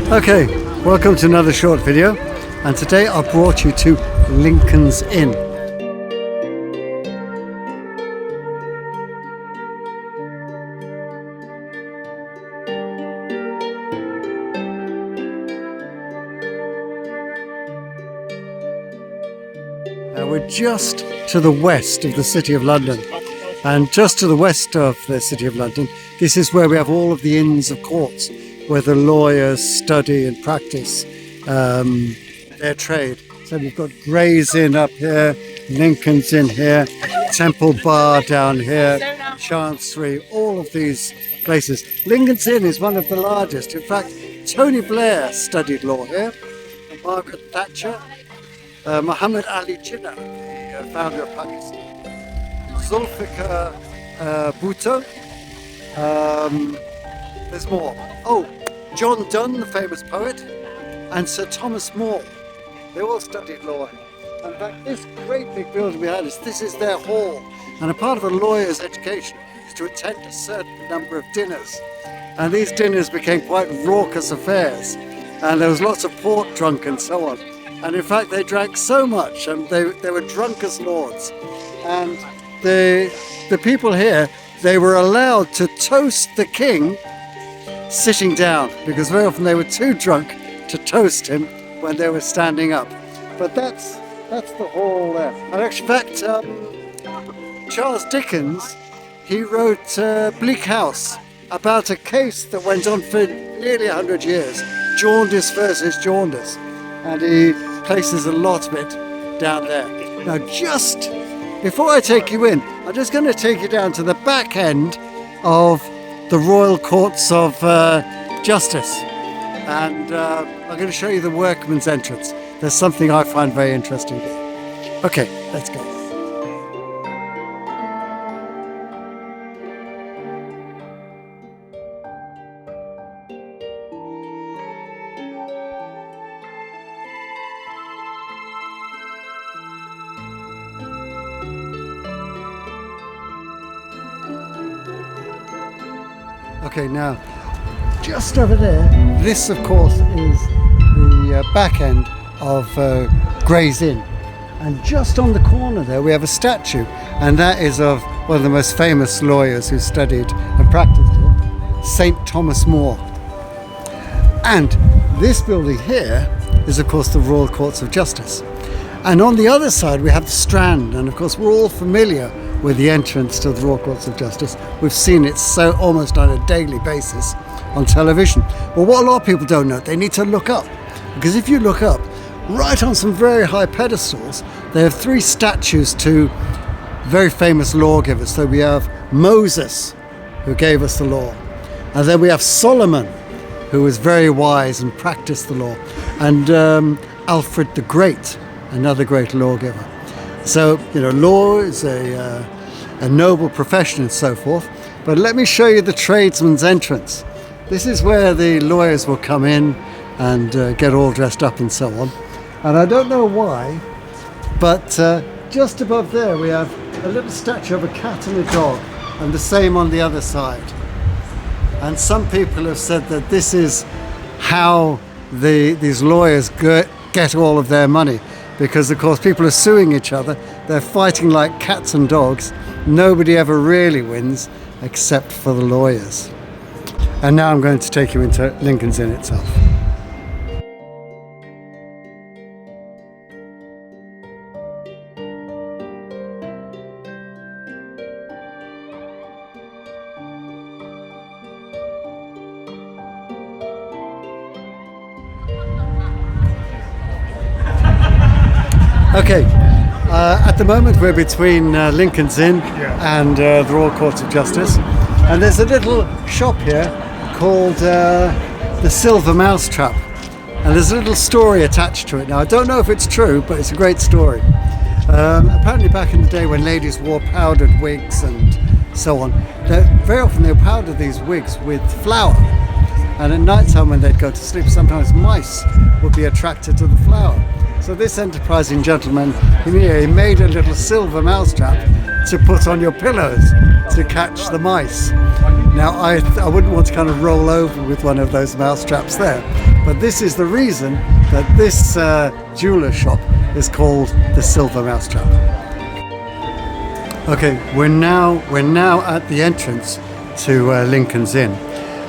Okay, welcome to another short video, and today I brought you to Lincoln's Inn. We're just to the west of the City of London, and just to the west of the City of London, this is where we have all of the Inns of Courts, where the lawyers study and practice their trade. So we've got Gray's Inn up here, Lincoln's Inn here, Temple Bar down here, Chancery, all of these places. Lincoln's Inn is one of the largest. In fact, Tony Blair studied law here, and Margaret Thatcher, Muhammad Ali Jinnah, the founder of Pakistan, Zulfikar Bhutto, there's more. Oh, John Donne, the famous poet, and Sir Thomas More. They all studied law. In fact, this great big building behind us, this is their hall. And a part of a lawyer's education is to attend a certain number of dinners. And these dinners became quite raucous affairs. And there was lots of port drunk and so on. And in fact, they drank so much, and they were drunk as lords. And the people here, they were allowed to toast the king sitting down, because very often they were too drunk to toast him when they were standing up. But that's the hall there. And in fact, Charles Dickens, he wrote Bleak House, about a case that went on for nearly 100 years, jaundice versus jaundice. And he places a lot of it down there. Now, just before I take you in, I'm just going to take you down to the back end of the Royal Courts of Justice. And I'm going to show you the workman's entrance. There's something I find very interesting here. Okay, let's go. Okay, now, just over there, this of course is the back end of Gray's Inn. And just on the corner there we have a statue, and that is of one of the most famous lawyers who studied and practiced here, St. Thomas More. And this building here is of course the Royal Courts of Justice. And on the other side we have the Strand, and of course we're all familiar with the entrance to the Royal Courts of Justice. We've seen it so almost on a daily basis on television. Well, what a lot of people don't know, they need to look up. Because if you look up, right on some very high pedestals, they have three statues to very famous lawgivers. So we have Moses, who gave us the law. And then we have Solomon, who was very wise and practiced the law. And Alfred the Great, another great lawgiver. So, you know, law is a noble profession and so forth. But let me show you the tradesman's entrance. This is where the lawyers will come in and get all dressed up and so on. And I don't know why, but just above there we have a little statue of a cat and a dog, and the same on the other side. And some people have said that this is how these lawyers get all of their money. Because of course people are suing each other, they're fighting like cats and dogs, nobody ever really wins except for the lawyers. And now I'm going to take you into Lincoln's Inn itself. Okay, at the moment we're between Lincoln's Inn and the Royal Courts of Justice, and there's a little shop here called the Silver Mousetrap, and there's a little story attached to it. Now I don't know if it's true, but it's a great story. Apparently back in the day when ladies wore powdered wigs and so on, very often they powdered these wigs with flour, and at night time when they'd go to sleep sometimes mice would be attracted to the flour. So this enterprising gentleman, he made a little silver mousetrap to put on your pillows to catch the mice. Now I wouldn't want to kind of roll over with one of those mousetraps there, But this is the reason that this jeweler shop is called the Silver Mousetrap. Okay, we're now at the entrance to Lincoln's Inn,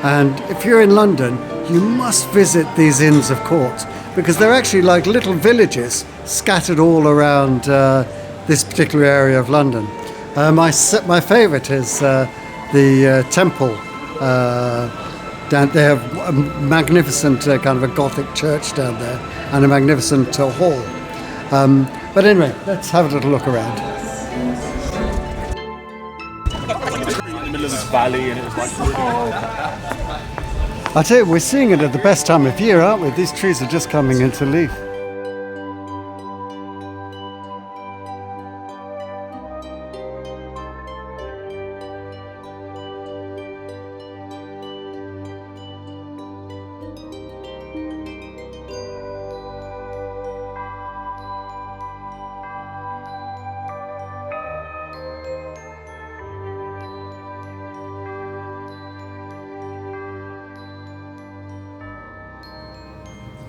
and if you're in London, you must visit these inns of court, because they're actually like little villages scattered all around this particular area of London. My favourite is the Temple. They have a magnificent kind of a Gothic church down there and a magnificent hall. But anyway, let's have a little look around. In the middle of this valley, and it was like, I tell you, we're seeing it at the best time of year, aren't we? These trees are just coming into leaf.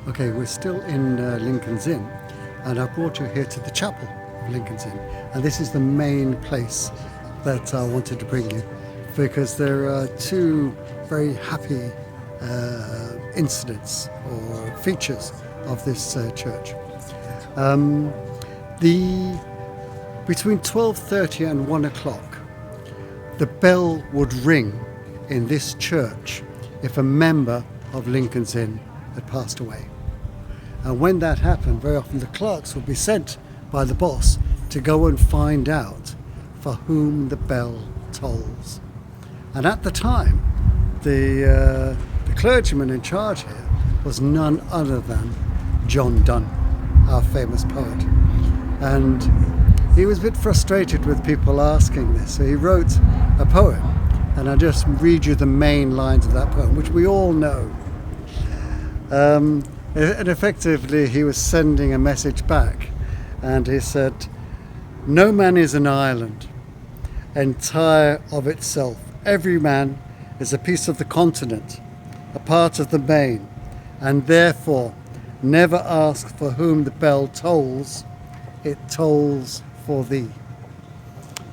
Okay, we're still in Lincoln's Inn, and I brought you here to the chapel of Lincoln's Inn, and this is the main place that I wanted to bring you, because there are two very happy incidents or features of this church. Between 12:30 and 1 o'clock, the bell would ring in this church if a member of Lincoln's Inn had passed away. And when that happened, very often the clerks would be sent by the boss to go and find out for whom the bell tolls. And at the time, the clergyman in charge here was none other than John Donne, our famous poet. And he was a bit frustrated with people asking this, so he wrote a poem, and I'll just read you the main lines of that poem, which we all know. And effectively he was sending a message back, and he said, "No man is an island, entire of itself. Every man is a piece of the continent, a part of the main, and therefore never ask for whom the bell tolls, it tolls for thee."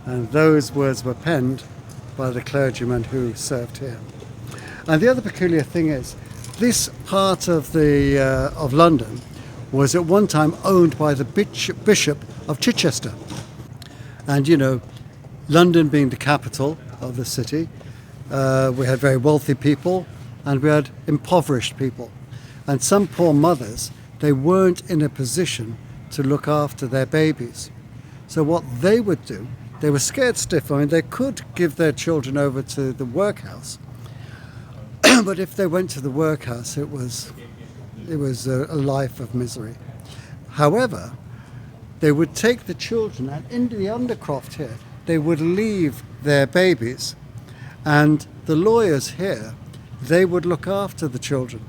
And those words were penned by the clergyman who served here. And the other peculiar thing is, this part of of London was at one time owned by the Bishop of Chichester. And you know, London being the capital of the city, we had very wealthy people and we had impoverished people. And some poor mothers, they weren't in a position to look after their babies. So what they would do, they were scared stiff. I mean, they could give their children over to the workhouse, but if they went to the workhouse, it was a life of misery. However, they would take the children, and in the Undercroft here, they would leave their babies, and the lawyers here, they would look after the children.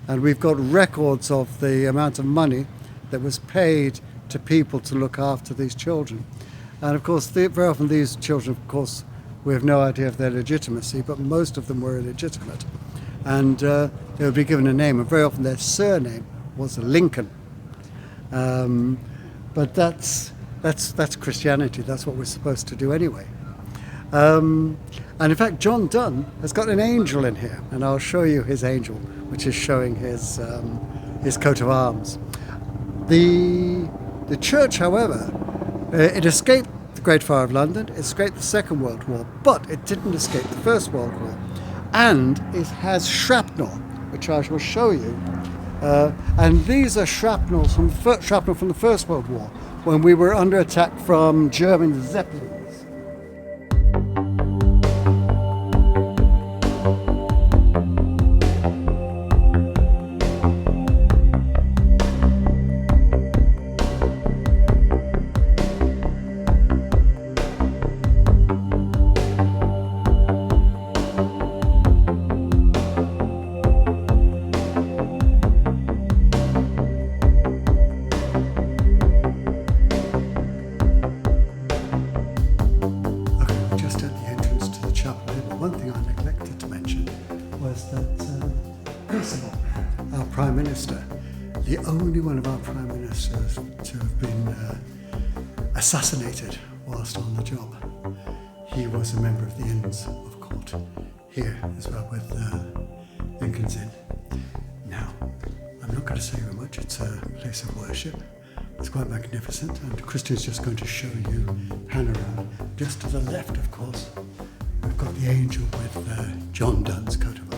And we've got records of the amount of money that was paid to people to look after these children. And of course, very often these children, of course, we have no idea of their legitimacy, but most of them were illegitimate. And they would be given a name, and very often their surname was Lincon. But that's Christianity. That's what we're supposed to do anyway. And in fact, John Donne has got an angel in here, and I'll show you his angel, which is showing his coat of arms. The church, however, it escaped the Great Fire of London, it escaped the Second World War, but it didn't escape the First World War. And it has shrapnel, which I shall show you. And these are shrapnel from the First World War, when we were under attack from German Zeppelins. Minister, the only one of our Prime Ministers to have been assassinated whilst on the job. He was a member of the Inns of Court here as well with Lincoln's Inn. Now, I'm not going to say very much, it's a place of worship. It's quite magnificent, and Christian's just going to show you panorama. Just to the left, of course, we've got the angel with John Donne's coat of